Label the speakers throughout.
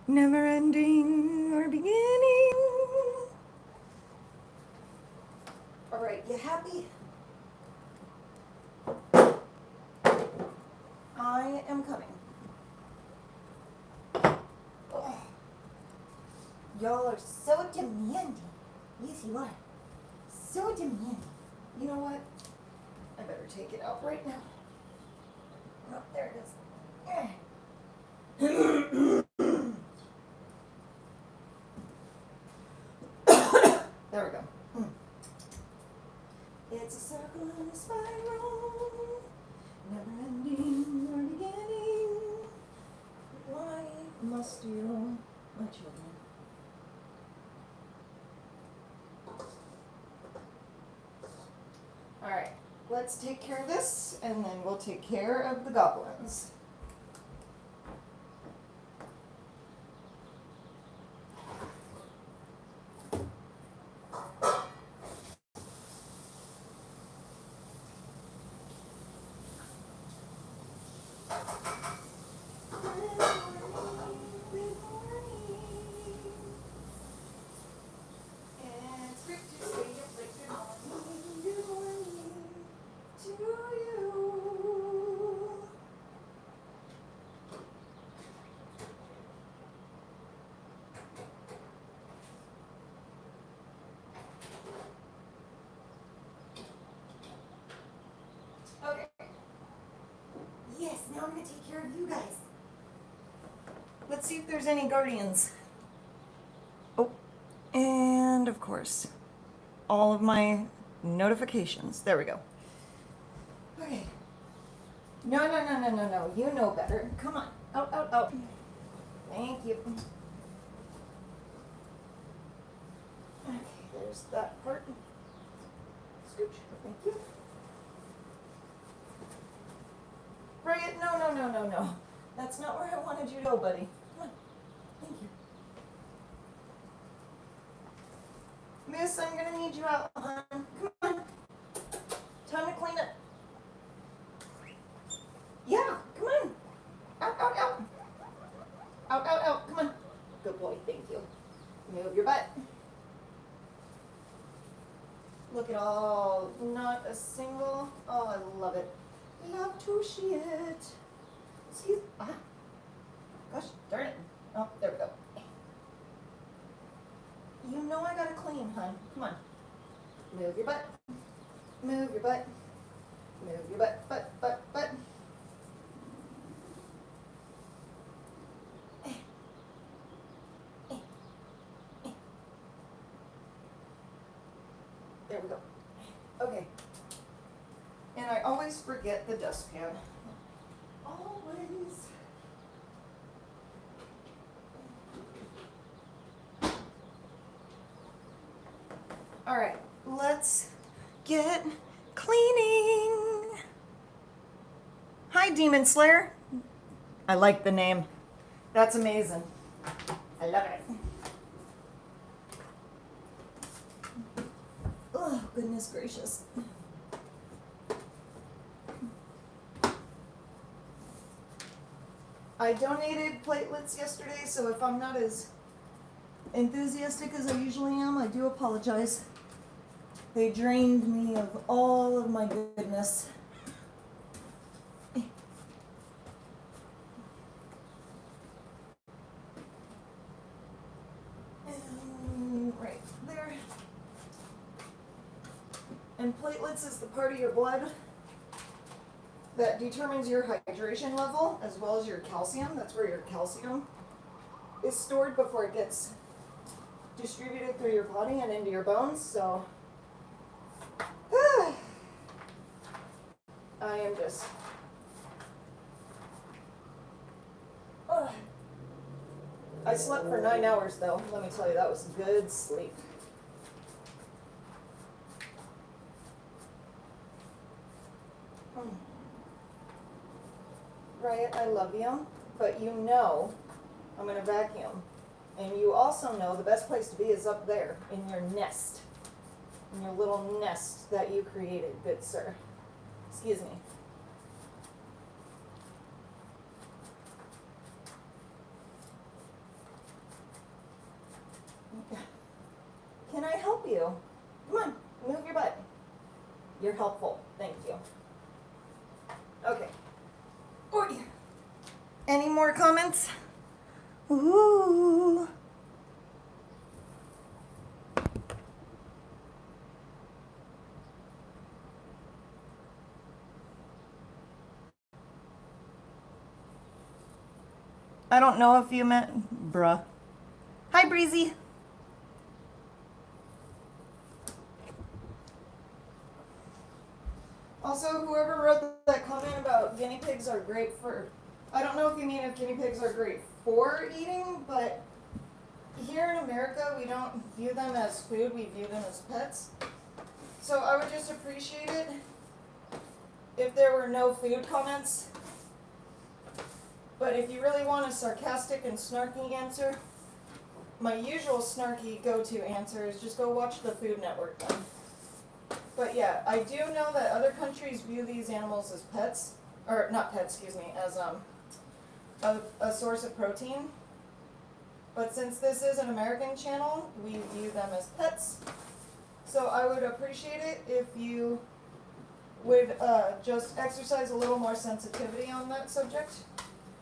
Speaker 1: never ending or beginning. All right, you happy? I am coming. Oh. Y'all are so demanding. Yes, you are. So demanding. You know what? I better take it out right now. Oh, there it is. There we go. It's a circle and a spiral, never ending or beginning. Why must you, my children? Alright, let's take care of this, and then we'll take care of the goblins. Okay. Yes, now I'm going to take care of you guys. Let's see if there's any guardians. Oh, and of course, all of my notifications. There we go. Okay. No. You know better. Come on. Out. Thank you. Okay, there's that part. Scooch. Thank you. Riot, no. That's not where I wanted you to go, buddy. Come on. Thank you. Miss, I'm gonna need you out, hon. Come on. Time to clean it. Yeah, come on. Out. Out. Come on. Good boy, thank you. Move your butt. Look at all, not a single, oh, I love it. Love to see it. Excuse, gosh darn it. Oh, there we go. You know I gotta clean, hon. Come on. Move your butt. Move your butt. Move your butt. Butt. There we go. Okay. And I always forget the dustpan. Always. All right, let's get cleaning. Hi, Demon Slayer. I like the name. That's amazing. I love it. Oh, goodness gracious. I donated platelets yesterday, so if I'm not as enthusiastic as I usually am, I do apologize. They drained me of all of my goodness. Right there. And platelets is the part of your blood that determines your hydration level as well as your calcium. That's where your calcium is stored before it gets distributed through your body and into your bones. So I am just I slept for 9 hours though. Let me tell you, that was good sleep. Riot, I love you, but you know I'm going to vacuum. And you also know the best place to be is up there in your nest. In your little nest that you created, good sir. Excuse me. You're helpful. Thank you. Okay. Oy. Any more comments? Ooh. I don't know if you meant bruh. Hi, Breezy. Also, whoever wrote that comment about guinea pigs are great for, I don't know if you mean if guinea pigs are great for eating, but here in America, we don't view them as food, we view them as pets. So I would just appreciate it if there were no food comments. But if you really want a sarcastic and snarky answer, my usual snarky go-to answer is just go watch the Food Network then. But yeah, I do know that other countries view these animals as pets, or not pets, excuse me, as a source of protein. But since this is an American channel, we view them as pets. So I would appreciate it if you would just exercise a little more sensitivity on that subject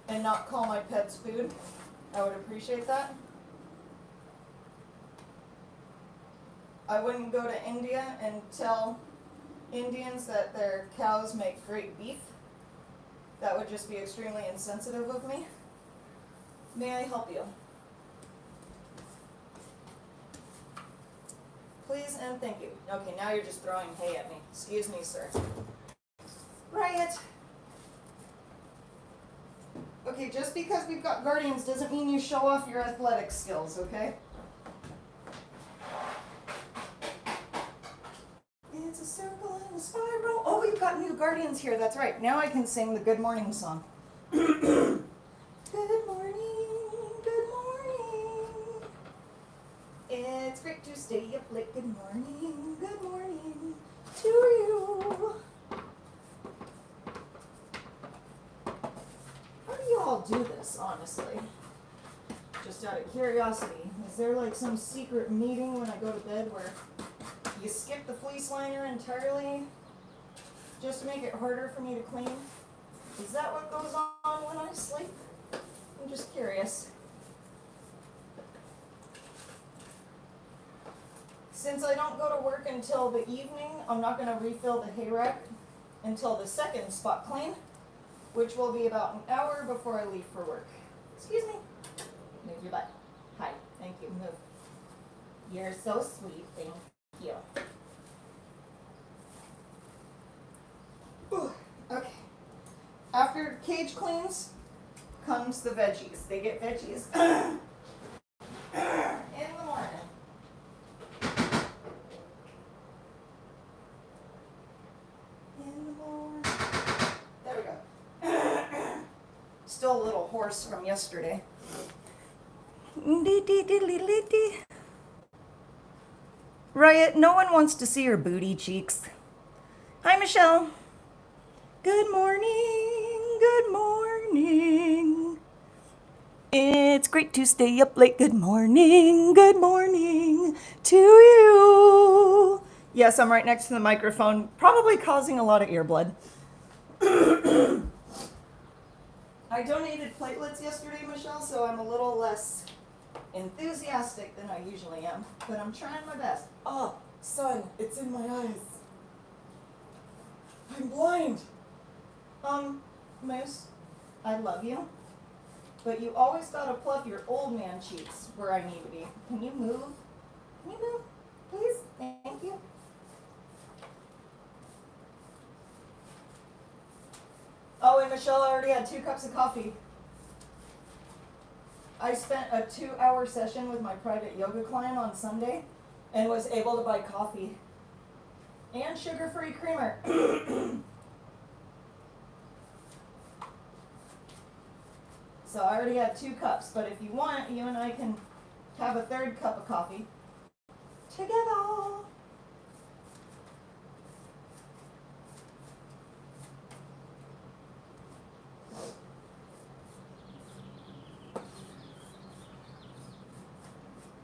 Speaker 1: and not call my pets food. I would appreciate that. I wouldn't go to India and tell Indians that their cows make great beef. That would just be extremely insensitive of me. May I help you? Please and thank you. Okay, now you're just throwing hay at me. Excuse me, sir. Riot. Okay, just because we've got guardians doesn't mean you show off your athletic skills, okay? It's a circle and a spiral. Oh, we've got new guardians here. That's right. Now I can sing the good morning song. Good morning, good morning. It's great to stay up late. Good morning to you. How do you all do this, honestly? Just out of curiosity, is there like some secret meeting when I go to bed where you skip the fleece liner entirely just to make it harder for me to clean? Is that what goes on when I sleep? I'm just curious. Since I don't go to work until the evening, I'm not going to refill the hay rack until the second spot clean, which will be about an hour before I leave for work. Excuse me. Move your butt. Hi. Thank you. Move. You're so sweet. Thank you. Ooh, okay. After cage cleans comes the veggies. They get veggies in the morning. There we go. Still a little hoarse from yesterday. Riot, no one wants to see your booty cheeks. Hi, Michelle. Good morning, good morning. It's great to stay up late. Good morning to you. Yes, I'm right next to the microphone, probably causing a lot of ear blood. I donated platelets yesterday, Michelle, so I'm a little less enthusiastic than I usually am, but I'm trying my best. Oh, sun, it's in my eyes. I'm blind. Moose, I love you, but you always gotta pluck your old man cheeks where I need to be. Can you move? Can you move, please? Thank you. Oh, and Michelle, I already had 2 cups of coffee. I spent a 2-hour session with my private yoga client on Sunday and was able to buy coffee and sugar-free creamer. So I already had 2 cups, but if you want, you and I can have a 3rd cup of coffee together.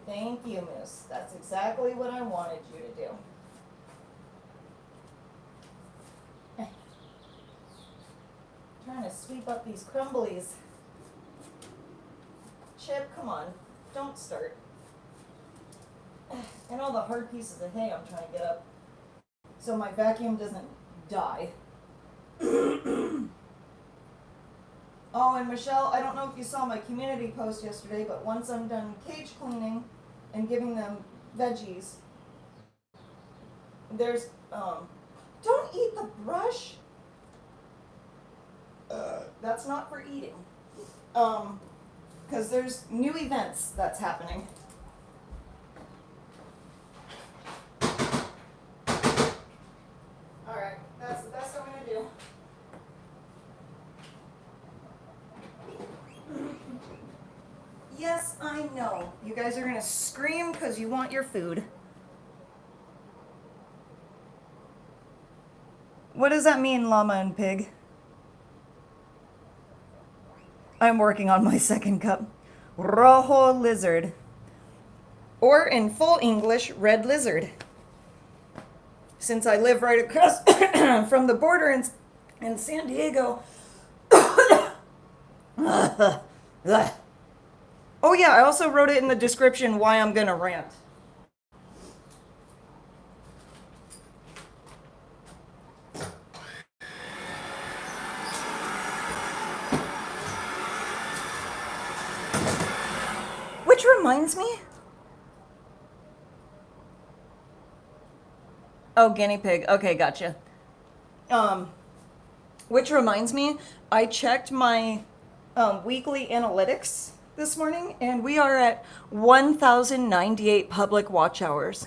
Speaker 1: Thank you, Moose. That's exactly what I wanted you to do. sweep up these crumblies. Chip, come on. Don't start. And all the hard pieces of hay I'm trying to get up so my vacuum doesn't die. Oh, and Michelle, I don't know if you saw my community post yesterday, but once I'm done cage cleaning and giving them veggies, there's, don't eat the brush. That's not for eating. Because there's new events that's happening. Alright, that's the best I'm going to do. Yes, I know. You guys are going to scream because you want your food. What does that mean, llama and pig? I'm working on my second cup. Rojo lizard. Or in full English, red lizard. Since I live right across from the border in San Diego. Oh yeah, I also wrote it in the description why I'm gonna rant. Which reminds me. Oh, guinea pig. Okay, gotcha. Which reminds me, I checked my weekly analytics this morning, and we are at 1,098 public watch hours.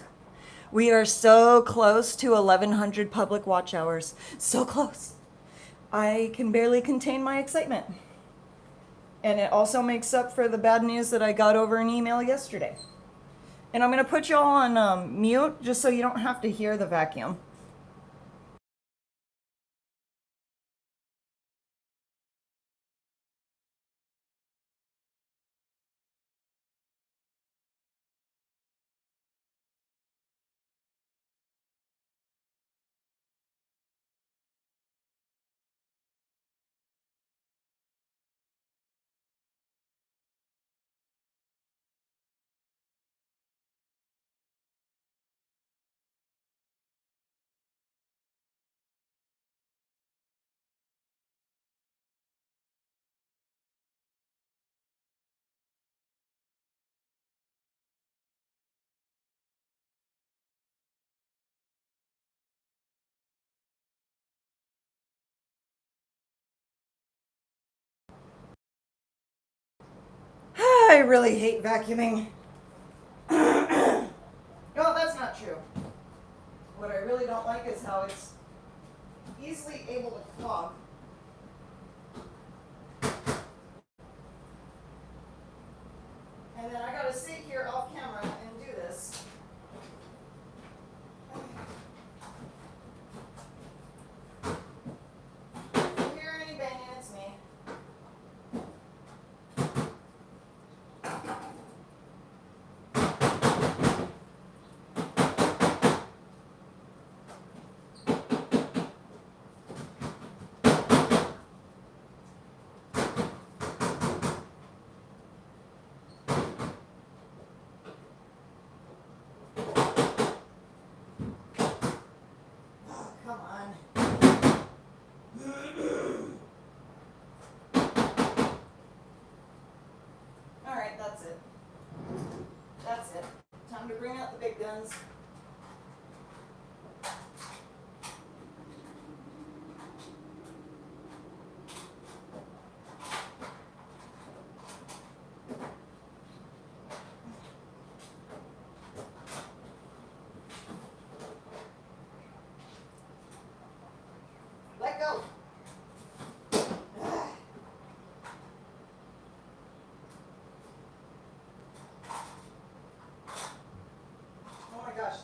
Speaker 1: We are so close to 1,100 public watch hours. So close. I can barely contain my excitement. And it also makes up for the bad news that I got over an email yesterday. And I'm going to put you all on mute just so you don't have to hear the vacuum. I really hate vacuuming. No, that's not true. What I really don't like is how it's easily able to clog. And then I gotta sit here off camera and do this. If you hear any banging, it's me. Come on. Alright, that's it. That's it. Time to bring out the big guns. Let go. Oh my gosh,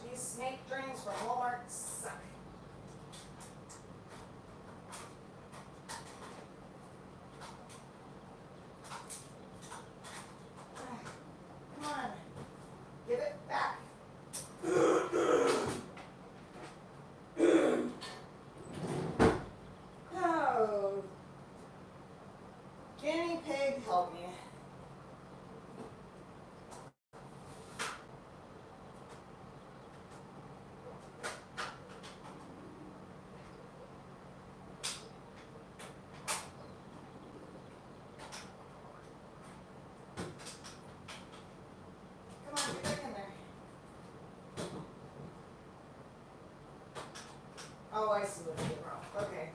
Speaker 1: see what I did wrong. Okay.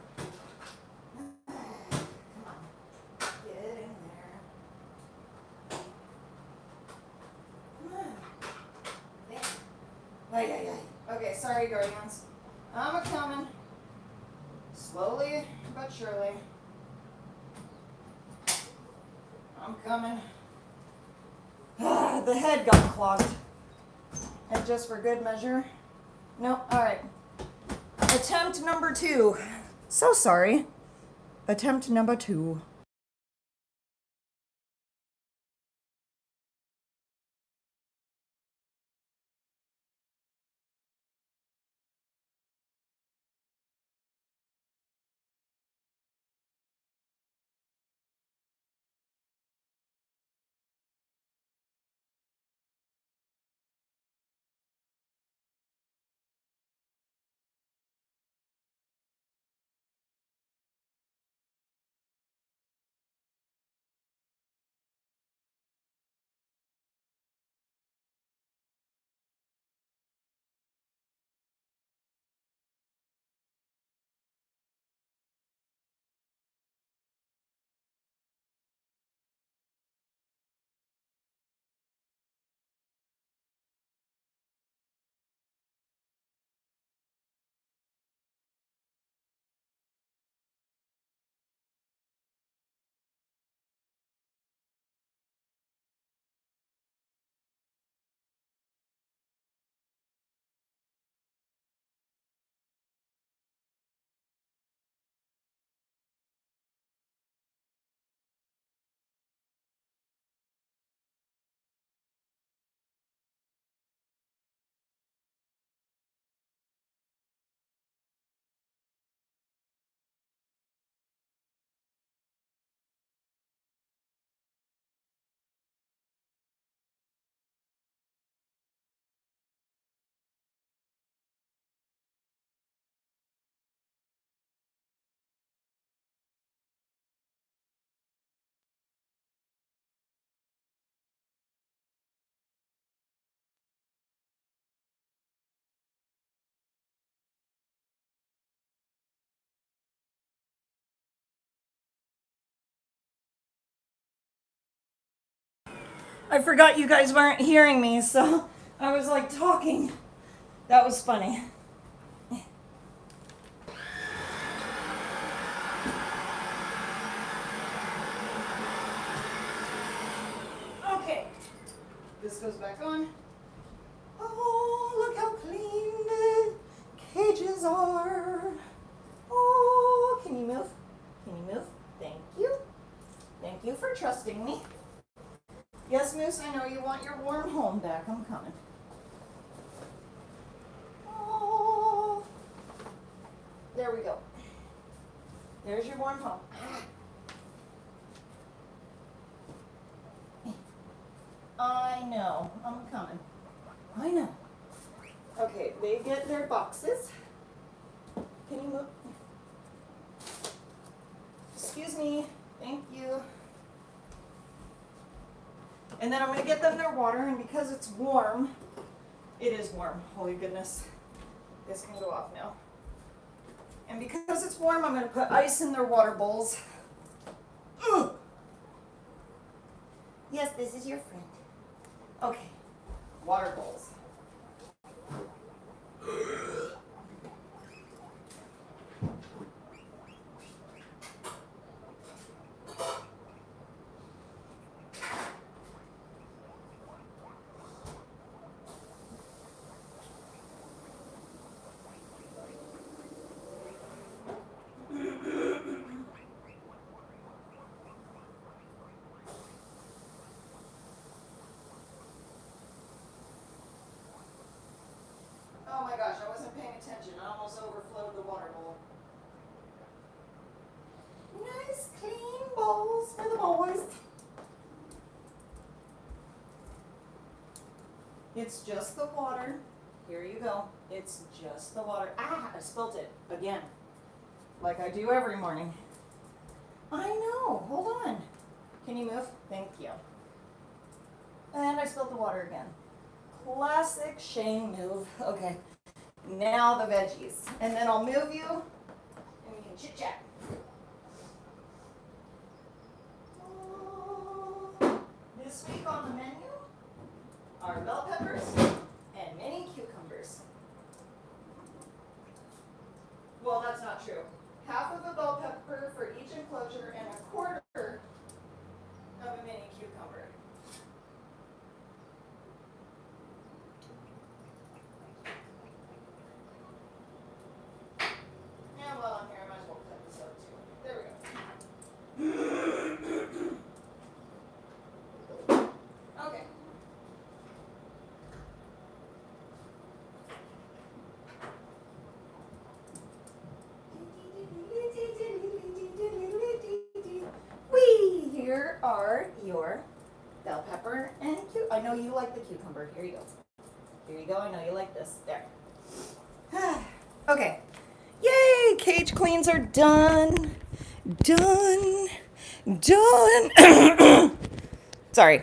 Speaker 1: Come on. Get in there. Come on. There. Ay, ay, ay. Okay, sorry, guardians. I'm a-coming. Slowly but surely. I'm coming. The head got clogged. And just for good measure. No, alright. Attempt number 2. So sorry. Attempt number 2. I forgot you guys weren't hearing me, so I was like talking. That was funny. Okay, this goes back on. Oh, look how clean the cages are. Oh, can you move? Can you move? Thank you. Thank you for trusting me. Yes, Moose, I know you want your warm home back. I'm coming. Oh, there we go. There's your warm home. I know. I'm coming. I know. Okay, they get their boxes. Can you move? Excuse me. Thank you. And then I'm going to get them their water, and because it's warm, it is warm. Holy goodness. This can go off now. And because it's warm, I'm going to put ice in their water bowls. Ugh. Yes, this is your friend. Okay, water bowls. Oh my gosh, I wasn't paying attention. I almost overflowed the water bowl. Nice clean bowls for the boys. It's just the water. Here you go. It's just the water. Ah, I spilt it again. Like I do every morning. I know. Hold on. Can you move? Thank you. And I spilled the water again. Classic Shane move. Okay. Now the veggies. And then I'll move you and we can chit chat. This week on the menu are bell peppers and mini cucumbers. Well, that's not true. Half of a bell pepper for each enclosure and a quarter of a mini cucumber. And while I'm here, I might as well cut this out too. There we go. Okay. Whee! Here are your bell pepper and I know you like the cucumber. Here you go. Here you go. I know you like this. There. Okay. Yay! Cage cleans are done. Done. Done. Sorry.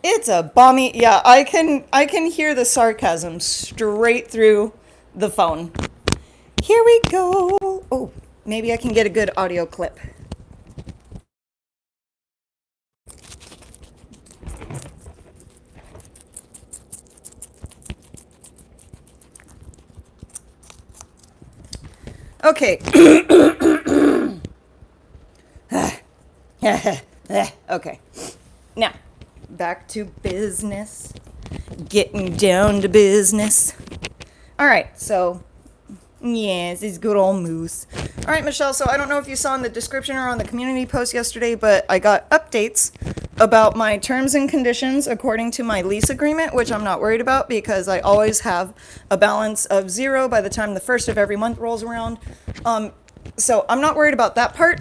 Speaker 1: It's a balmy. Yeah, I can hear the sarcasm straight through the phone. Here we go. Oh, maybe I can get a good audio clip. Okay. Okay. Now, back to business. Getting down to business. All right, so yes, it's good old moose. All right, Michelle, so I don't know if you saw in the description or on the community post yesterday, but I got updates about my terms and conditions according to my lease agreement, which I'm not worried about because I always have a balance of 0 by the time the first of every month rolls around. So I'm not worried about that part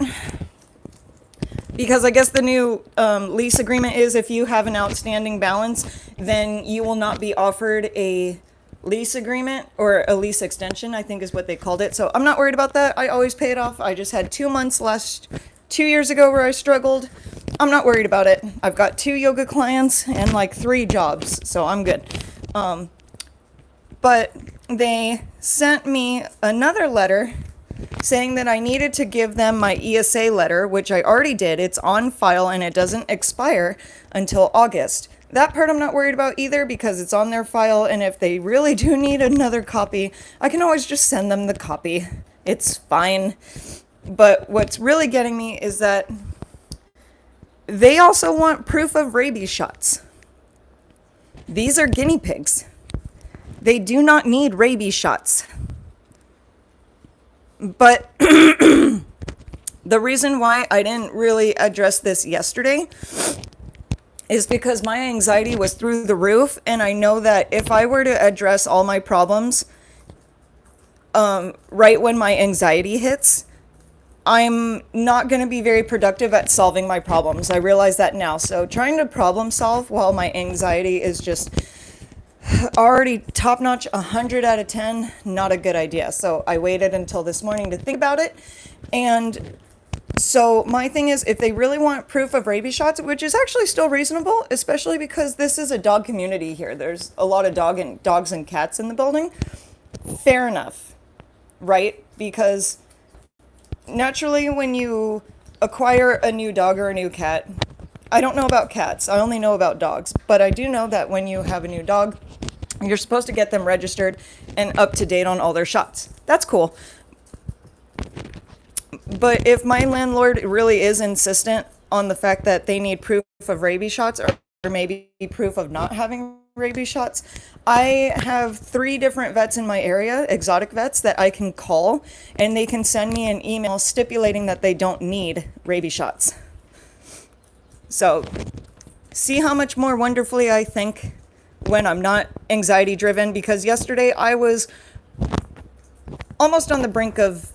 Speaker 1: because I guess the new lease agreement is if you have an outstanding balance, then you will not be offered a lease agreement or a lease extension, I think is what they called it. So I'm not worried about that. I always pay it off. I just had 2 months 2 years ago where I struggled. I'm not worried about it. I've got 2 yoga clients and like 3 jobs, so I'm good. But they sent me another letter saying that I needed to give them my ESA letter, which I already did. It's on file and it doesn't expire until August. That part I'm not worried about either because it's on their file, and if they really do need another copy, I can always just send them the copy. It's fine. But what's really getting me is that they also want proof of rabies shots. These are guinea pigs. They do not need rabies shots. But the reason why I didn't really address this yesterday is because my anxiety was through the roof, and I know that if I were to address all my problems right when my anxiety hits, I'm not going to be very productive at solving my problems. I realize that now. So trying to problem solve while my anxiety is just already top notch 100 out of 10, not a good idea. So I waited until this morning to think about it. And so my thing is, if they really want proof of rabies shots, which is actually still reasonable, especially because this is a dog community here. There's a lot of dogs and cats in the building. Fair enough, right? Because naturally when you acquire a new dog or a new cat, I don't know about cats, I only know about dogs, but I do know that when you have a new dog, you're supposed to get them registered and up to date on all their shots. That's cool. But if my landlord really is insistent on the fact that they need proof of rabies shots or maybe proof of not having rabies shots, I have 3 different vets in my area, exotic vets, that I can call, and they can send me an email stipulating that they don't need rabies shots. So see how much more wonderfully I think when I'm not anxiety driven, because yesterday I was almost on the brink of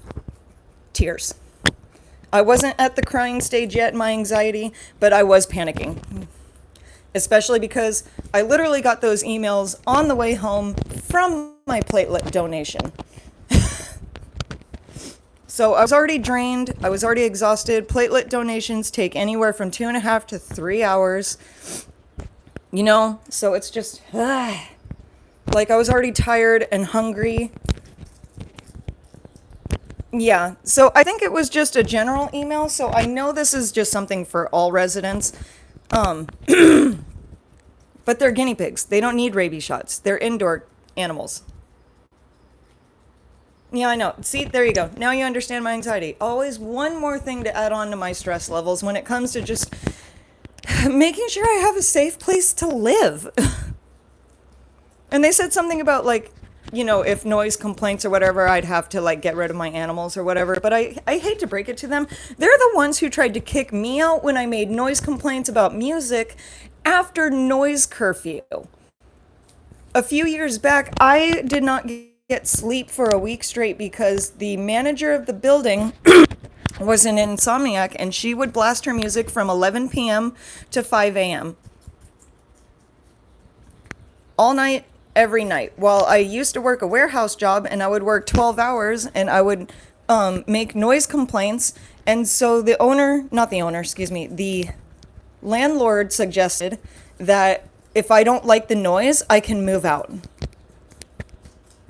Speaker 1: tears. I wasn't at the crying stage yet in my anxiety, but I was panicking. Especially because I literally got those emails on the way home from my platelet donation. So I was already drained. I was already exhausted. Platelet donations take anywhere from 2.5 to 3 hours. You know, so it's just, like I was already tired and hungry. Yeah, so I think it was just a general email, so I know this is just something for all residents. Um, but they're guinea pigs. They don't need rabies shots. They're indoor animals. Yeah, I know. See, there you go. Now you understand my anxiety. Always one more thing to add on to my stress levels when it comes to just making sure I have a safe place to live. And they said something about like, you know, if noise complaints or whatever, I'd have to like get rid of my animals or whatever. But I hate to break it to them. They're the ones who tried to kick me out when I made noise complaints about music after noise curfew. A few years back, I did not get sleep for a week straight because the manager of the building was an insomniac and she would blast her music from 11 p.m. to 5 a.m. all night, every night. Well, I used to work a warehouse job and I would work 12 hours and I would make noise complaints. And so the owner, not the owner, excuse me, the landlord suggested that if I don't like the noise, I can move out.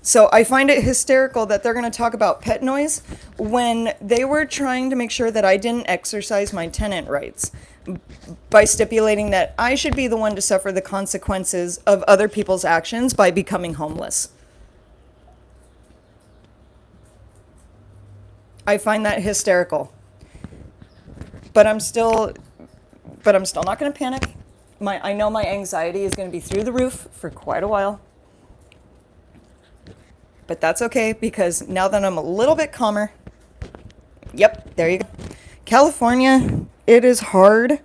Speaker 1: So I find it hysterical that they're going to talk about pet noise when they were trying to make sure that I didn't exercise my tenant rights by stipulating that I should be the one to suffer the consequences of other people's actions by becoming homeless. I find that hysterical. But I'm still not going to panic. I know my anxiety is going to be through the roof for quite a while. But that's okay because now that I'm a little bit calmer, yep, there you go. California, it is hard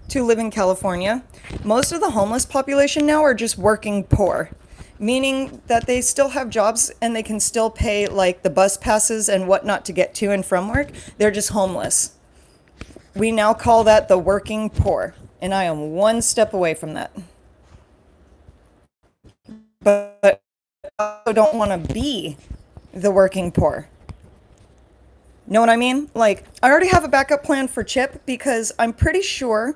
Speaker 1: to live in California. Most of the homeless population now are just working poor, meaning that they still have jobs and they can still pay like the bus passes and whatnot to get to and from work. They're just homeless. We now call that the working poor, and I am one step away from that. But I also don't want to be the working poor. Know what I mean? Like, I already have a backup plan for Chip because I'm pretty sure,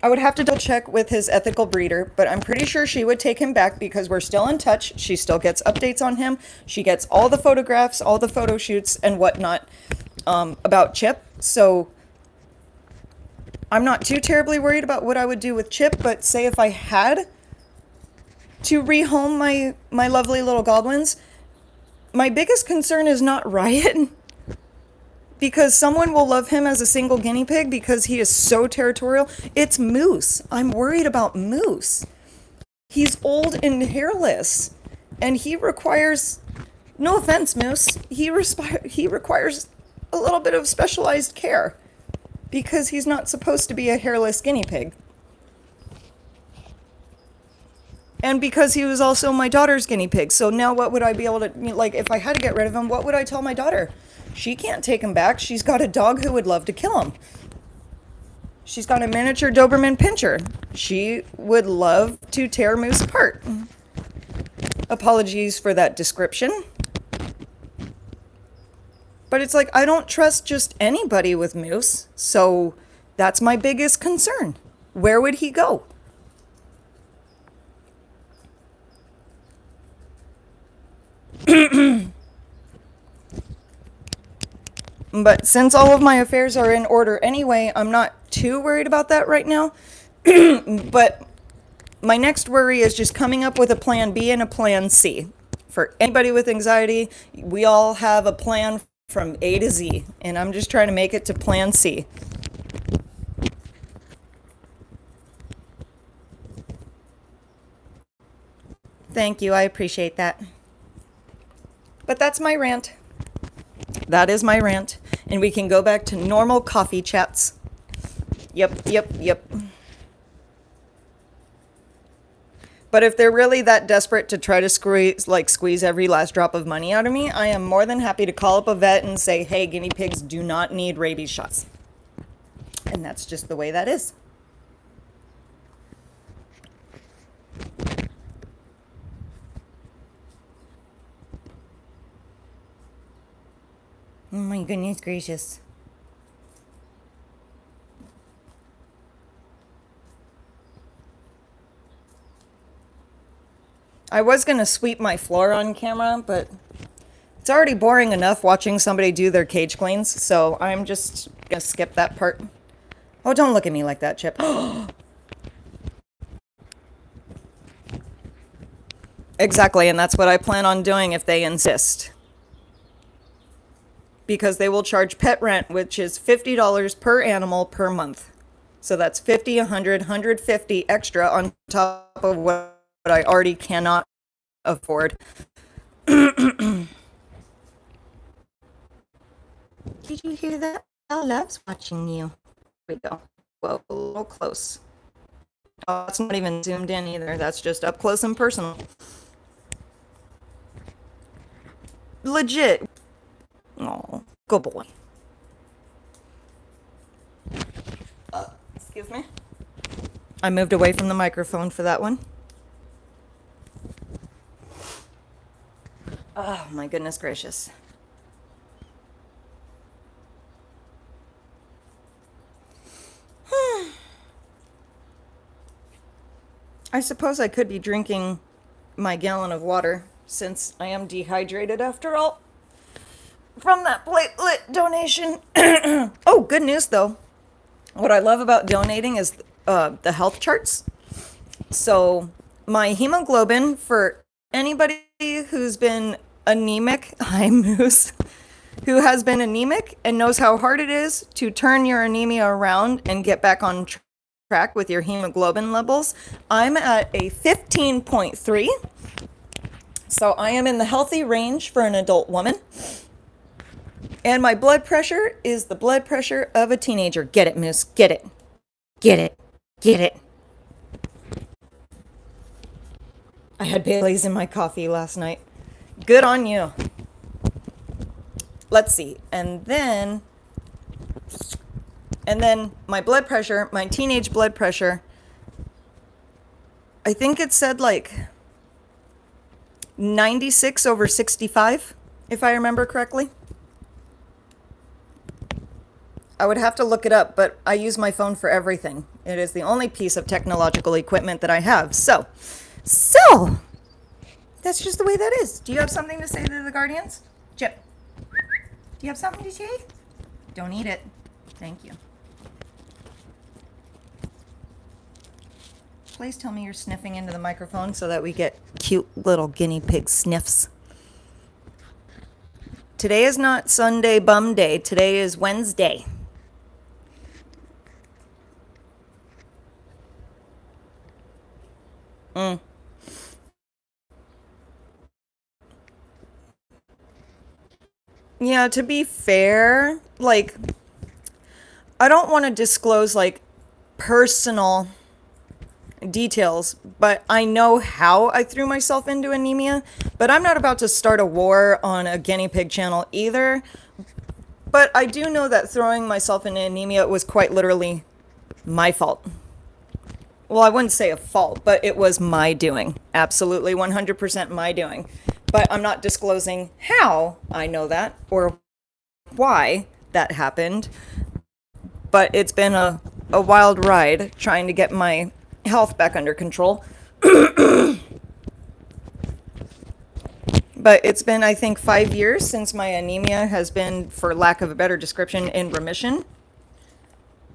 Speaker 1: I would have to double check with his ethical breeder, but I'm pretty sure she would take him back because we're still in touch. She still gets updates on him. She gets all the photographs, all the photo shoots and whatnot about Chip. So I'm not too terribly worried about what I would do with Chip, but say if I had to rehome my lovely little goblins, my biggest concern is not Riot, because someone will love him as a single guinea pig because he is so territorial. It's Moose. I'm worried about Moose. He's old and hairless, and he requires, no offense, Moose, he requires a little bit of specialized care because he's not supposed to be a hairless guinea pig. And because he was also my daughter's guinea pig. So now what would I be able to, like, if I had to get rid of him, what would I tell my daughter? She can't take him back. She's got a dog who would love to kill him. She's got a miniature Doberman Pinscher. She would love to tear Moose apart. Apologies for that description. But it's like, I don't trust just anybody with Moose. So that's my biggest concern. Where would he go? But since all of my affairs are in order anyway, I'm not too worried about that right now. But my next worry is just coming up with a plan B and a plan C. For anybody with anxiety, we all have a plan from A to Z, and I'm just trying to make it to plan C. Thank you, I appreciate that. But that's my rant. That is my rant. And we can go back to normal coffee chats. Yep. But if they're really that desperate to try to squeeze every last drop of money out of me, I am more than happy to call up a vet and say, hey, guinea pigs do not need rabies shots. And that's just the way that is. Oh my goodness gracious. I was going to sweep my floor on camera, but it's already boring enough watching somebody do their cage cleans, so I'm just going to skip that part. Oh, don't look at me like that, Chip. Exactly, and that's what I plan on doing if they insist. Because they will charge pet rent, which is $50 per animal per month. So that's 50, 100, 150 extra on top of what I already cannot afford. Did you hear that? Belle loves watching you. There we go. Whoa, a little close. Oh, that's not even zoomed in either. That's just up close and personal. Legit. Oh, good boy. Excuse me. I moved away from the microphone for that one. Oh, my goodness gracious. I suppose I could be drinking my gallon of water since I am dehydrated after all from that platelet donation. Oh, good news though. What I love about donating is the health charts. So my hemoglobin, for anybody who's been anemic, hi Moose, who has been anemic and knows how hard it is to turn your anemia around and get back on track with your hemoglobin levels, I'm at a 15.3. So I am in the healthy range for an adult woman. And my blood pressure is the blood pressure of a teenager. Get it, Moose. Get it. Get it. Get it. I had Bailey's in my coffee last night. Good on you. Let's see. And then my blood pressure, my teenage blood pressure, I think it said like 96/65, if I remember correctly. I would have to look it up, but I use my phone for everything. It is the only piece of technological equipment that I have. So, that's just the way that is. Do you have something to say to the Guardians? Chip, do you have something to say? Don't eat it. Thank you. Please tell me you're sniffing into the microphone so that we get cute little guinea pig sniffs. Today is not Sunday bum day. Today is Wednesday. Yeah, to be fair, like, I don't want to disclose, like, personal details, but I know how I threw myself into anemia, but I'm not about to start a war on a guinea pig channel either. But I do know that throwing myself into anemia was quite literally my fault. Well, I wouldn't say a fault, but it was my doing. Absolutely 100% my doing. But I'm not disclosing how I know that or why that happened. But it's been a wild ride trying to get my health back under control. But it's been, I think, 5 years since my anemia has been, for lack of a better description, in remission.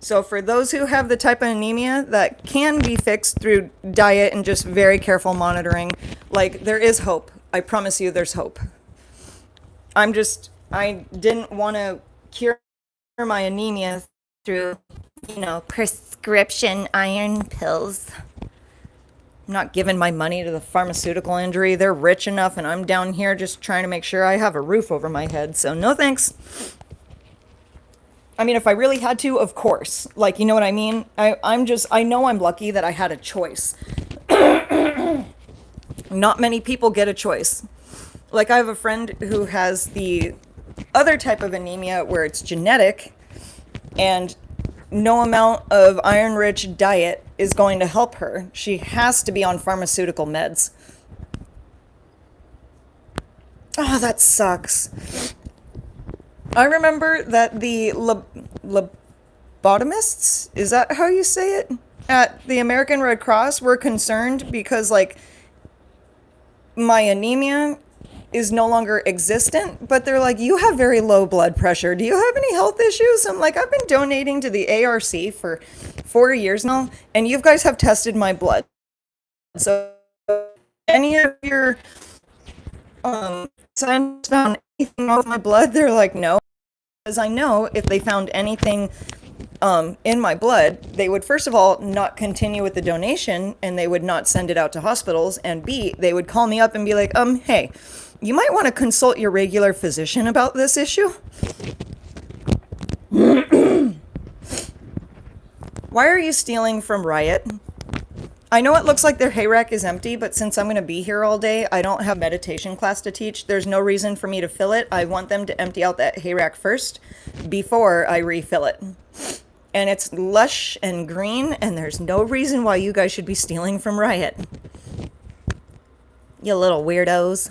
Speaker 1: So for those who have the type of anemia that can be fixed through diet and just very careful monitoring, like, there is hope. I promise you there's hope. I didn't want to cure my anemia through, prescription iron pills. I'm not giving my money to the pharmaceutical industry. They're rich enough, and I'm down here just trying to make sure I have a roof over my head. So no thanks. I mean, if I really had to, of course. Like, you know what I mean? I know I'm lucky that I had a choice. Not many people get a choice. Like, I have a friend who has the other type of anemia where it's genetic, and no amount of iron-rich diet is going to help her. She has to be on pharmaceutical meds. Oh, that sucks. I remember that the lobotomists, is that how you say it? At the American Red Cross were concerned because, like, my anemia is no longer existent, but they're like, you have very low blood pressure. Do you have any health issues? I'm like, I've been donating to the ARC for 4 years now, and you guys have tested my blood. So, any of your scientists found anything wrong with my blood? They're like, no. Because I know if they found anything in my blood, they would first of all not continue with the donation and they would not send it out to hospitals. And B, they would call me up and be like, hey, you might want to consult your regular physician about this issue. Why are you stealing from Riot? I know it looks like their hay rack is empty, but since I'm going to be here all day, I don't have meditation class to teach. There's no reason for me to fill it. I want them to empty out that hay rack first before I refill it. And it's lush and green, and there's no reason why you guys should be stealing from Riot. You little weirdos.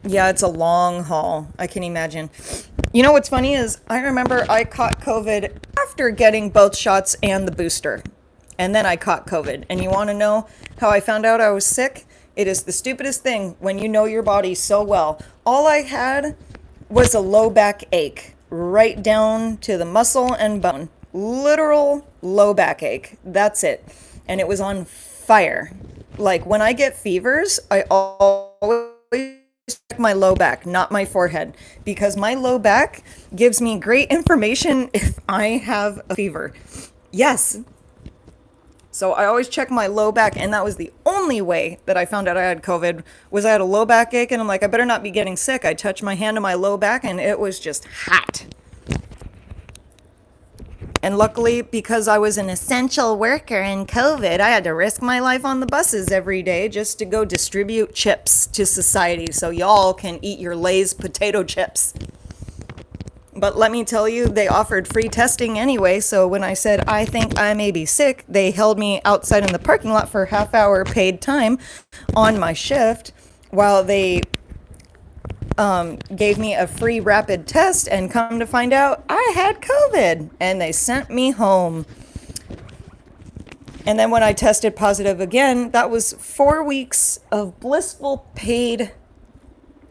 Speaker 1: Yeah, it's a long haul. I can imagine. You know what's funny is I remember I caught COVID after getting both shots and the booster. And then I caught COVID. And you want to know how I found out I was sick? It is the stupidest thing when you know your body so well. All I had was a low back ache, right down to the muscle and bone. Literal low back ache. That's it. And it was on fire. Like when I get fevers, I always check my low back, not my forehead, because my low back gives me great information if I have a fever. Yes. So I always check my low back, and that was the only way that I found out I had COVID, was I had a low back ache, and I'm like, I better not be getting sick. I touched my hand to my low back, and it was just hot. And luckily, because I was an essential worker in COVID, I had to risk my life on the buses every day just to go distribute chips to society so y'all can eat your Lay's potato chips. But let me tell you, they offered free testing anyway, so when I said I think I may be sick, they held me outside in the parking lot for half-hour paid time on my shift while they gave me a free rapid test, and come to find out I had COVID, and they sent me home. And then when I tested positive again, that was 4 weeks of blissful paid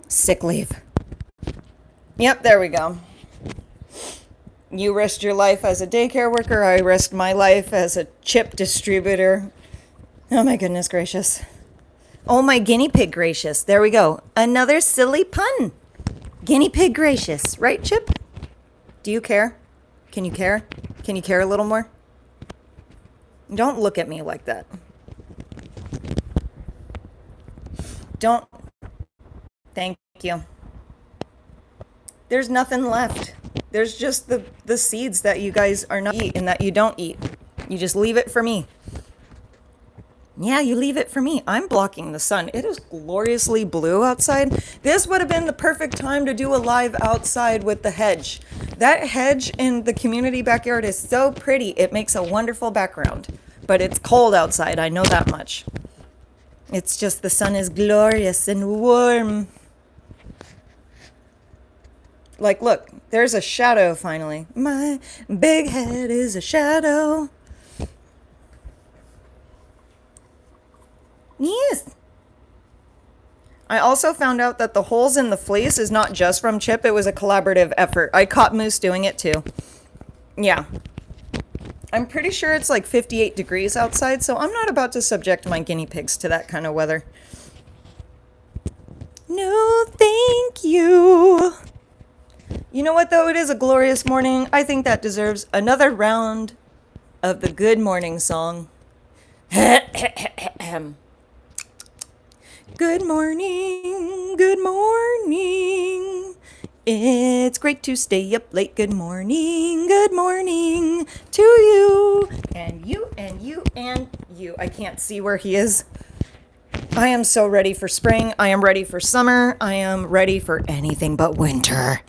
Speaker 1: sick leave. Yep, there we go. You risked your life as a daycare worker. I risked my life as a chip distributor. Oh my goodness gracious. Oh my guinea pig gracious. There we go. Another silly pun. Guinea pig gracious. Right, Chip? Do you care? Can you care? Can you care a little more? Don't look at me like that. Don't. Thank you. There's nothing left. There's just the seeds that you guys are not eat and that you don't eat. You just leave it for me. Yeah, you leave it for me. I'm blocking the sun. It is gloriously blue outside. This would have been the perfect time to do a live outside with the hedge. That hedge in the community backyard is so pretty. It makes a wonderful background. But it's cold outside. I know that much. It's just the sun is glorious and warm. Like, look, there's a shadow finally. My big head is a shadow. Yes. I also found out that the holes in the fleece is not just from Chip. It was a collaborative effort. I caught Moose doing it too. Yeah. I'm pretty sure it's like 58 degrees outside, so I'm not about to subject my guinea pigs to that kind of weather. No, thank you. You know what, though? It is a glorious morning. I think that deserves another round of the good morning song. Good morning, good morning. It's great to stay up late. Good morning to you. And you, and you, and you. I can't see where he is. I am so ready for spring. I am ready for summer. I am ready for anything but winter.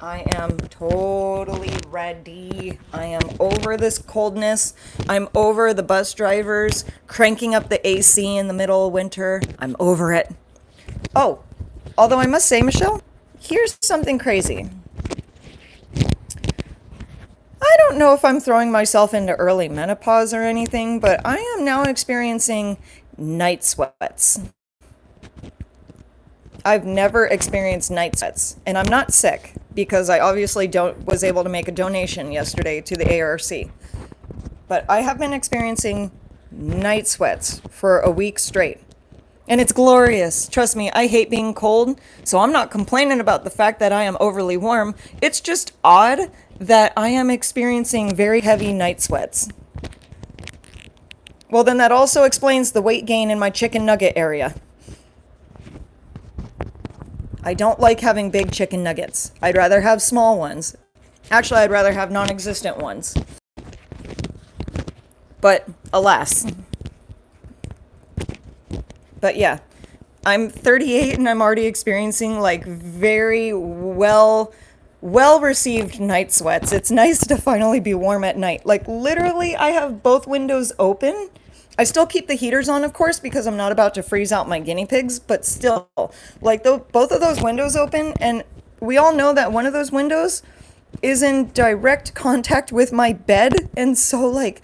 Speaker 1: I am totally ready. I am over this coldness. I'm over the bus drivers cranking up the AC in the middle of winter. I'm over it. Oh, Although I must say, Michelle, here's something crazy. I don't know if I'm throwing myself into early menopause or anything, but I am now experiencing night sweats. I've never experienced night sweats, and I'm not sick because I obviously was able to make a donation yesterday to the ARC. But I have been experiencing night sweats for a week straight. And it's glorious. Trust me, I hate being cold, so I'm not complaining about the fact that I am overly warm. It's just odd that I am experiencing very heavy night sweats. Well, then that also explains the weight gain in my chicken nugget area. I don't like having big chicken nuggets. I'd rather have small ones. Actually, I'd rather have non-existent ones. But alas. But yeah, I'm 38 and I'm already experiencing like very well-received night sweats. It's nice to finally be warm at night. Like literally, I have both windows open. I still keep the heaters on, of course, because I'm not about to freeze out my guinea pigs, but still, like both of those windows open, and we all know that one of those windows is in direct contact with my bed, and so like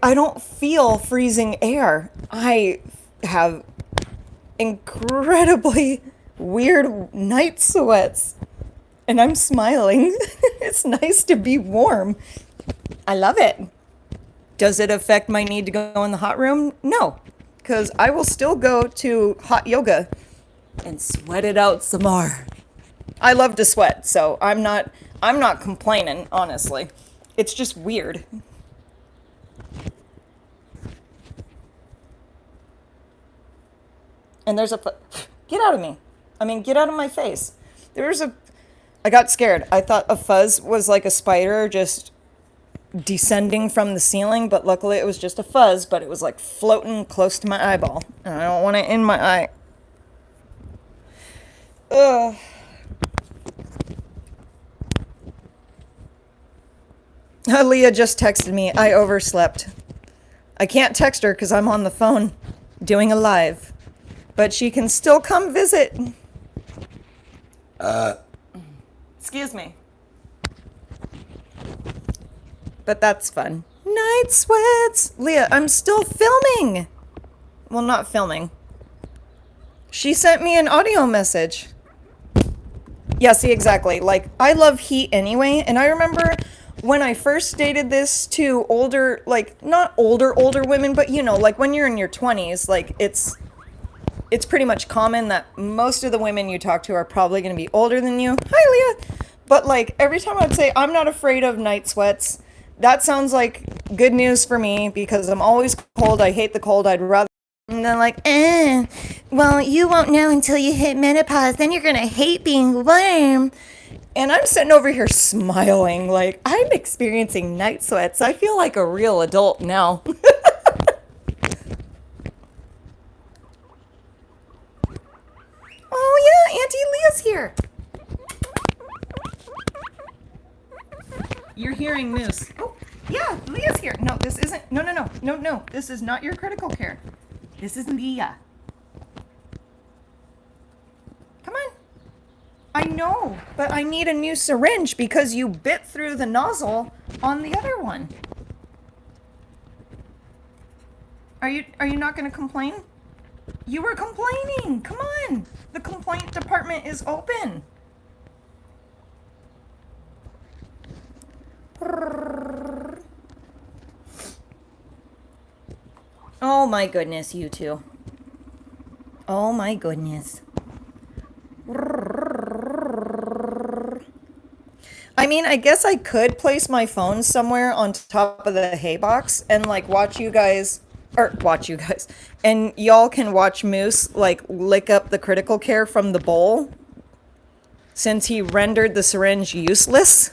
Speaker 1: I don't feel freezing air. I have incredibly weird night sweats, and I'm smiling. It's nice to be warm. I love it. Does it affect my need to go in the hot room? No, because I will still go to hot yoga and sweat it out some more. I love to sweat, so I'm not complaining, honestly. It's just weird. And there's get out of me. I mean, get out of my face. I got scared. I thought a fuzz was like a spider just descending from the ceiling, but luckily it was just a fuzz, but it was like floating close to my eyeball, and I don't want it in my eye. Ugh. Leah just texted me. I overslept. I can't text her because I'm on the phone doing a live, but she can still come visit. Excuse me. But that's fun. Night sweats. Leah, I'm still filming. Well, not filming. She sent me an audio message. Yeah, see, exactly. Like, I love heat anyway, and I remember when I first dated this to older, like, not older women, but, you know, like, when you're in your 20s, like, it's pretty much common that most of the women you talk to are probably going to be older than you. Hi, Leah. But, like, every time I'd say, I'm not afraid of night sweats, that sounds like good news for me because I'm always cold. I hate the cold. I'd rather... And they're like, well, you won't know until you hit menopause. Then you're going to hate being warm. And I'm sitting over here smiling like I'm experiencing night sweats. I feel like a real adult now. Oh, yeah, Auntie Leah's here. You're hearing Moose. Oh, yeah, Leah's here. No, this isn't. No. This is not your critical care. This is Leah. Come on. I know, but I need a new syringe because you bit through the nozzle on the other one. Are you not going to complain? You were complaining. Come on. The complaint department is open. Oh my goodness, you two. Oh my goodness. I mean, I guess I could place my phone somewhere on top of the hay box and like watch you guys, and y'all can watch Moose like lick up the critical care from the bowl since he rendered the syringe useless.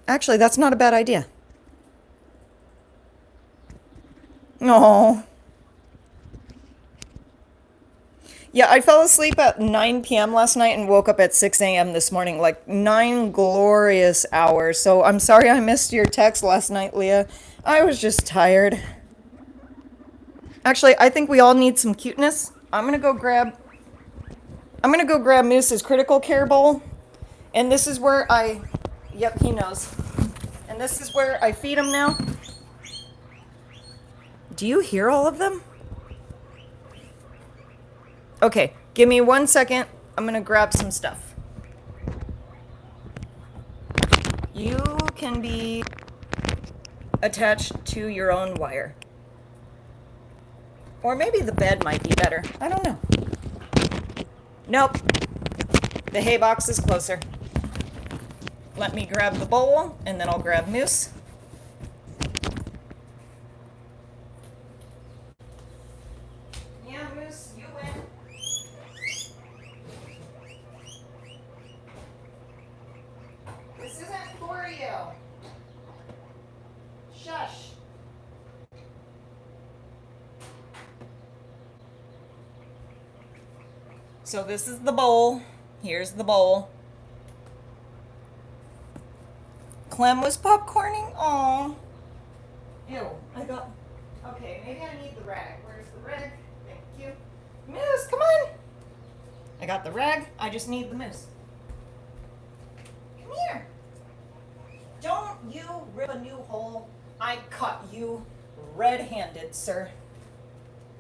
Speaker 1: Actually, that's not a bad idea. Oh. Yeah, I fell asleep at 9 p.m. last night and woke up at 6 a.m. this morning, like 9 glorious hours. So I'm sorry I missed your text last night, Leah. I was just tired. Actually, I think we all need some cuteness. I'm gonna go grab Moose's critical care bowl. And this is where yep, he knows. And this is where I feed him now. Do you hear all of them? Okay, give me 1 second. I'm gonna grab some stuff. You can be attached to your own wire. Or maybe the bed might be better. I don't know. Nope. The hay box is closer. Let me grab the bowl, and then I'll grab Moose. Yeah, Moose, you win. This isn't for you. Shush. So this is the bowl. Here's the bowl. Clem was popcorning. Aw. Ew. Okay, maybe I need the rag. Where's the rag? Thank you. Moose, come on. I got the rag. I just need the moose. Come here. Don't you rip a new hole. I caught you red-handed, sir.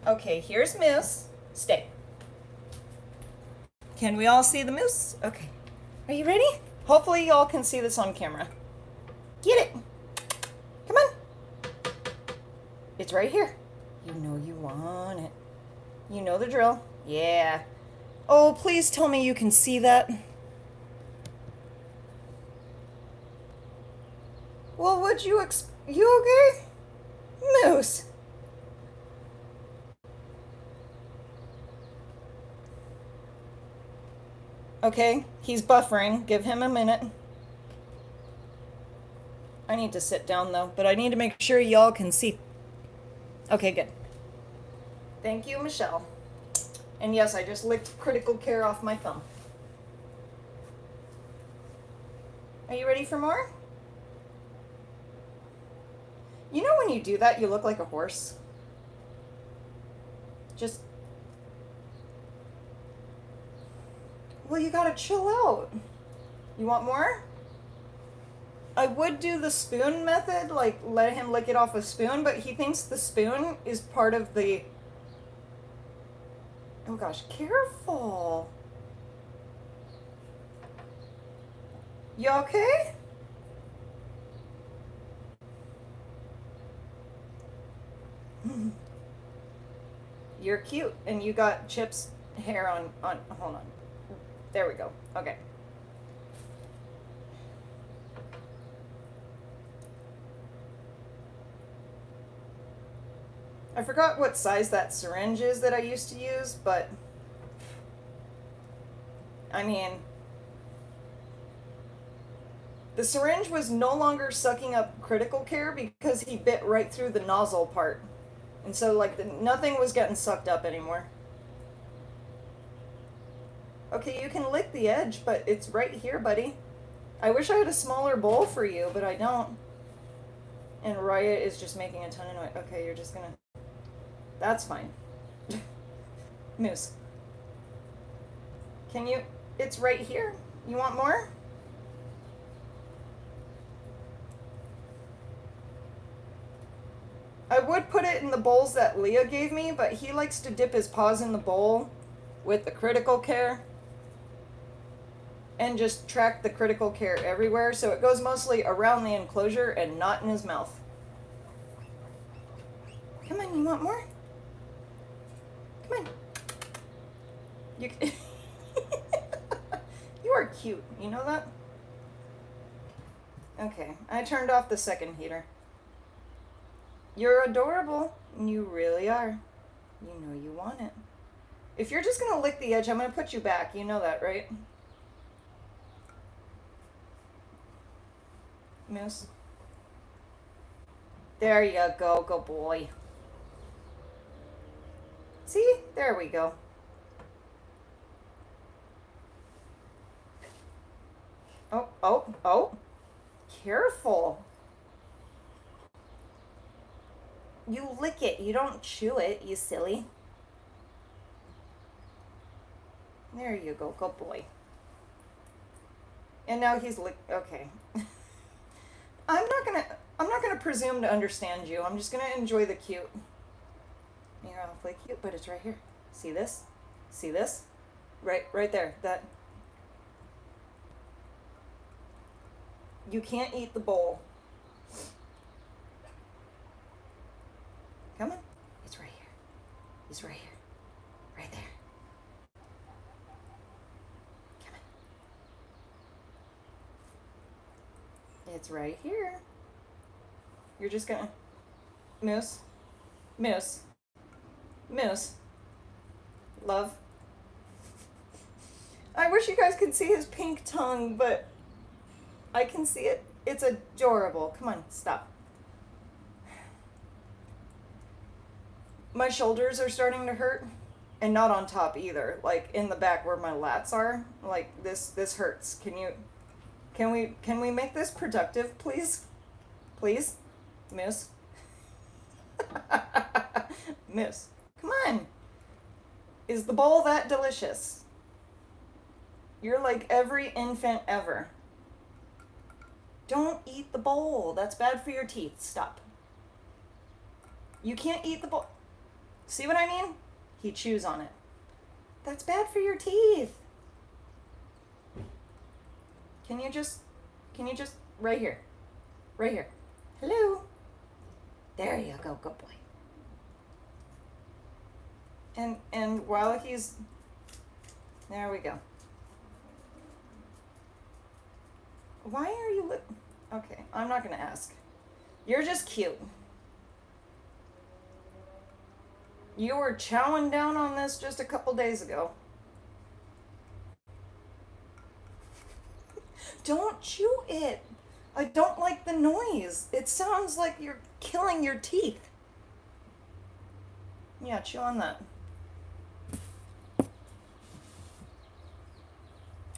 Speaker 1: Okay, here's Moose. Stay. Can we all see the moose? Okay. Are you ready? Hopefully y'all can see this on camera. Get it. Come on. It's right here. You know you want it. You know the drill. Yeah. Oh, please tell me you can see that. Well, would you you okay? Moose. Okay, he's buffering. Give him a minute. I need to sit down though, but I need to make sure y'all can see. Okay, good. Thank you, Michelle. And yes, I just licked critical care off my thumb. Are you ready for more? You know when you do that, you look like a horse? Just... Well, you gotta chill out. You want more? I would do the spoon method, like let him lick it off a spoon, but he thinks the spoon is part of the... Oh gosh, careful. You okay? You're cute, and you got Chip's hair on, hold on. There we go, okay. I forgot what size that syringe is that I used to use, but I mean, the syringe was no longer sucking up critical care because he bit right through the nozzle part. And so like nothing was getting sucked up anymore. Okay, you can lick the edge, but it's right here, buddy. I wish I had a smaller bowl for you, but I don't. And Riot is just making a ton of noise. Okay, you're just gonna... That's fine. Moose. Can you... It's right here. You want more? I would put it in the bowls that Leah gave me, but he likes to dip his paws in the bowl with the critical care and just track the critical care everywhere, so it goes mostly around the enclosure and not in his mouth. Come on, you want more? Come on. You You are cute, you know that? Okay, I turned off the second heater. You're adorable. You really are. You know you want it. If you're just gonna lick the edge, I'm gonna put you back. You know that, right? Moose. There you go, good boy. See? There we go. Oh, oh, oh. Careful. you lick it. You don't chew it, you silly. There you go. Good boy. And now he's okay. I'm not gonna presume to understand you. I'm just gonna enjoy the cute. You're awfully cute, but it's right here. See this? See this? Right there. That. You can't eat the bowl. Come on. It's right here. It's right here. Right there. Come on. It's right here. You're just gonna... Moose. Moose. Moose. Love. I wish you guys could see his pink tongue, but I can see it. It's adorable. Come on, stop. My shoulders are starting to hurt, and not on top either. Like in the back where my lats are. Like this hurts. Can we make this productive, please? Please? Moose. Moose. Come on. Is the bowl that delicious? You're like every infant ever. Don't eat the bowl. That's bad for your teeth. Stop. You can't eat the bowl. See what I mean? He chews on it. That's bad for your teeth. Can you just, right here. Right here. Hello. There you go. Good boy. And while he's, there we go. Why are you okay, I'm not gonna ask. You're just cute. You were chowing down on this just a couple days ago. Don't chew it. I don't like the noise. It sounds like you're killing your teeth. Yeah, chew on that.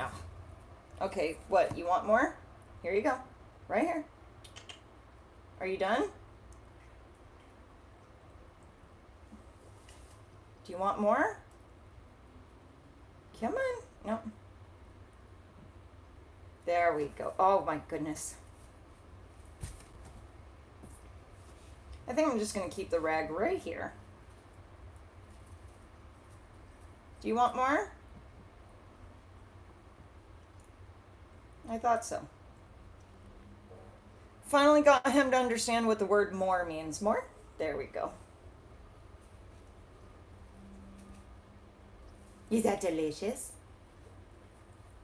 Speaker 1: Oh. Okay, what? You want more? Here you go. Right here. Are you done? Do you want more? Come on. No. There we go. Oh my goodness. I think I'm just going to keep the rag right here. Do you want more? I thought so. Finally got him to understand what the word more means. More? There we go. Is that delicious?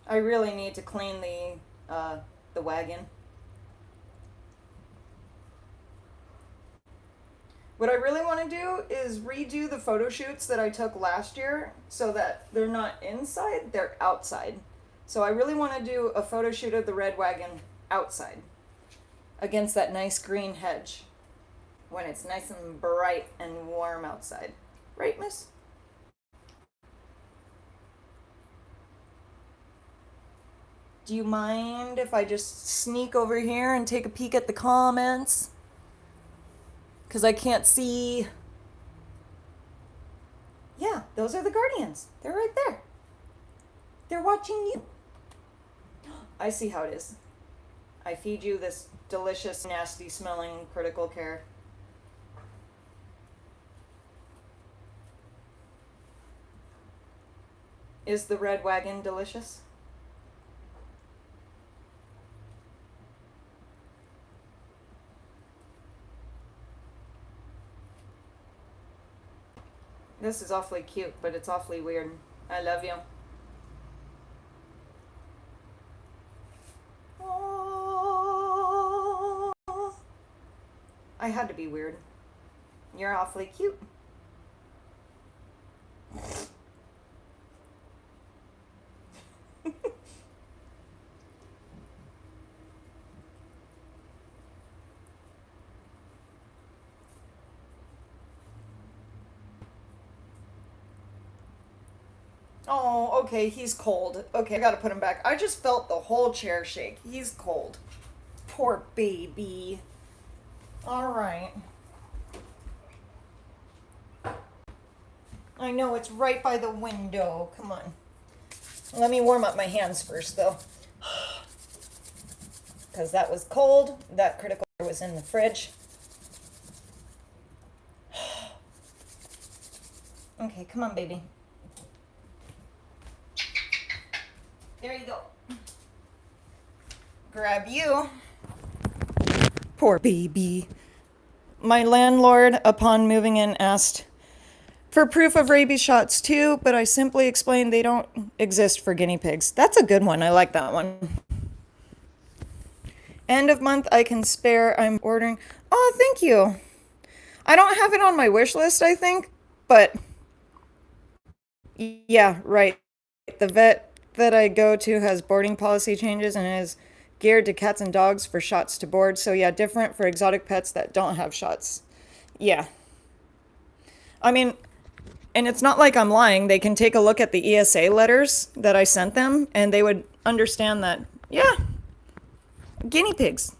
Speaker 1: I really need to clean the wagon. What I really want to do is redo the photo shoots that I took last year so that they're not inside, they're outside. So I really want to do a photo shoot of the red wagon outside against that nice green hedge when it's nice and bright and warm outside. Right, miss? Do you mind if I just sneak over here and take a peek at the comments? Because I can't see. Yeah, those are the guardians. They're right there. They're watching you. I see how it is. I feed you this delicious, nasty smelling critical care. Is the red wagon delicious? This is awfully cute, but it's awfully weird. I love you. Aww. I had to be weird. You're awfully cute. Oh, okay, he's cold. Okay, I gotta put him back. I just felt the whole chair shake. He's cold. Poor baby. All right. I know, it's right by the window. Come on. Let me warm up my hands first, though. Because that was cold. That critical was in the fridge. Okay, come on, baby. There you go. Grab you. Poor baby. My landlord, upon moving in, asked for proof of rabies shots too, but I simply explained they don't exist for guinea pigs. That's a good one. I like that one. End of month, I can spare. I'm ordering. Oh, thank you. I don't have it on my wish list, I think, but yeah, right. The vet that I go to has boarding policy changes and is geared to cats and dogs for shots to board. So yeah, different for exotic pets that don't have shots. Yeah. I mean, and it's not like I'm lying. They can take a look at the ESA letters that I sent them and they would understand that, yeah, guinea pigs.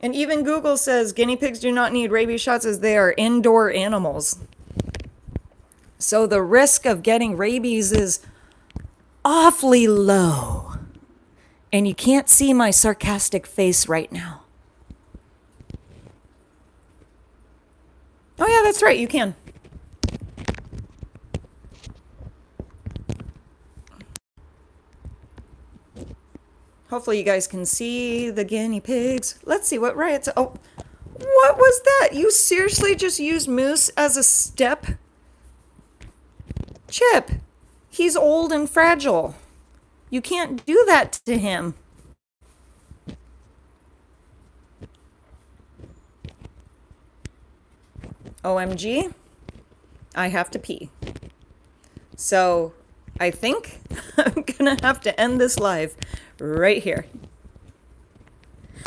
Speaker 1: And even Google says guinea pigs do not need rabies shots as they are indoor animals. So the risk of getting rabies is awfully low. And you can't see my sarcastic face right now. Oh yeah, that's right, you can. Hopefully you guys can see the guinea pigs. Let's see what Riot's... Oh, what was that? You seriously just used Moose as a step? Chip, he's old and fragile. You can't do that to him. OMG, I have to pee. So I think I'm gonna have to end this live right here.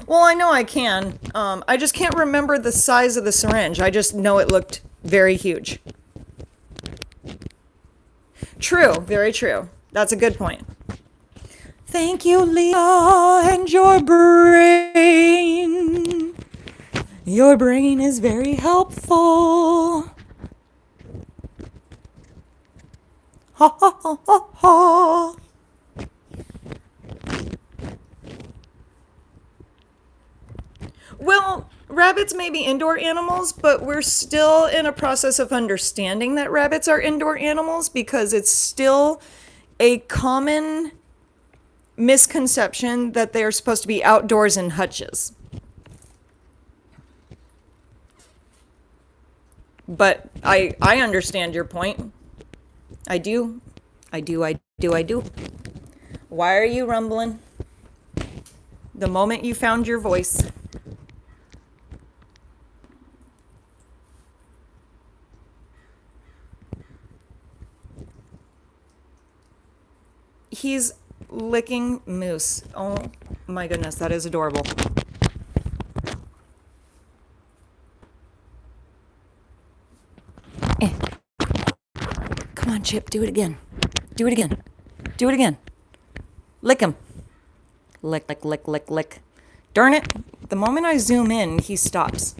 Speaker 1: Well, I know I can. I just can't remember the size of the syringe. I just know it looked very huge. True, very true. That's a good point. Thank you, Leah, and your brain. Your brain is very helpful. Ha ha ha ha ha. Well, rabbits may be indoor animals, but we're still in a process of understanding that rabbits are indoor animals because it's still a common misconception that they are supposed to be outdoors in hutches. But I understand your point. I do. Why are you rumbling? The moment you found your voice. He's licking Moose. Oh my goodness, that is adorable. Come on, Chip, do it again. Do it again. Do it again. Lick him. Lick, lick, lick, lick, lick. Darn it. The moment I zoom in, he stops.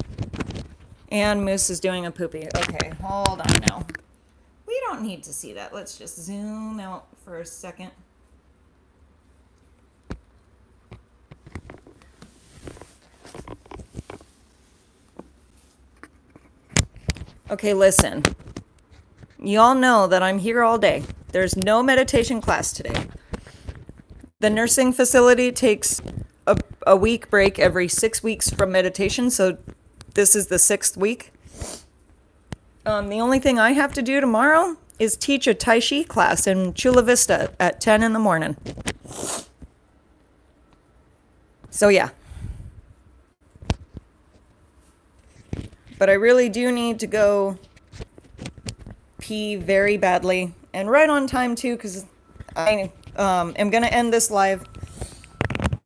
Speaker 1: And Moose is doing a poopy. Okay, hold on now. We don't need to see that. Let's just zoom out for a second. Okay, listen. Y'all know that I'm here all day. There's no meditation class today. The nursing facility takes a week break every 6 weeks from meditation, so this is the 6th week. The only thing I have to do tomorrow is teach a Tai Chi class in Chula Vista at 10 in the morning. So yeah. But I really do need to go pee very badly and right on time too, because I am going to end this live.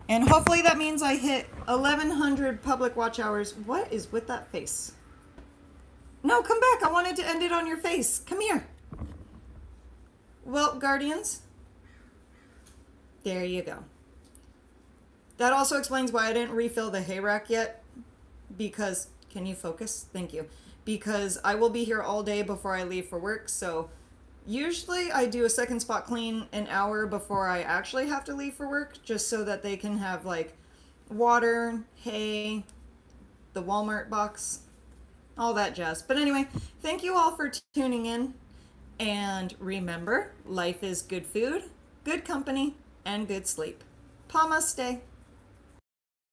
Speaker 1: And hopefully that means I hit 1,100 public watch hours. What is with that face? No, come back. I wanted to end it on your face. Come here. Well, Guardians. There you go. That also explains why I didn't refill the hay rack yet. because, can you focus? Thank you. Because I will be here all day before I leave for work, so usually I do a second spot clean an hour before I actually have to leave for work, just so that they can have like water, hay, the Walmart box, all that jazz. But anyway, thank you all for tuning in. And remember, life is good food, good company, and good sleep. Namaste.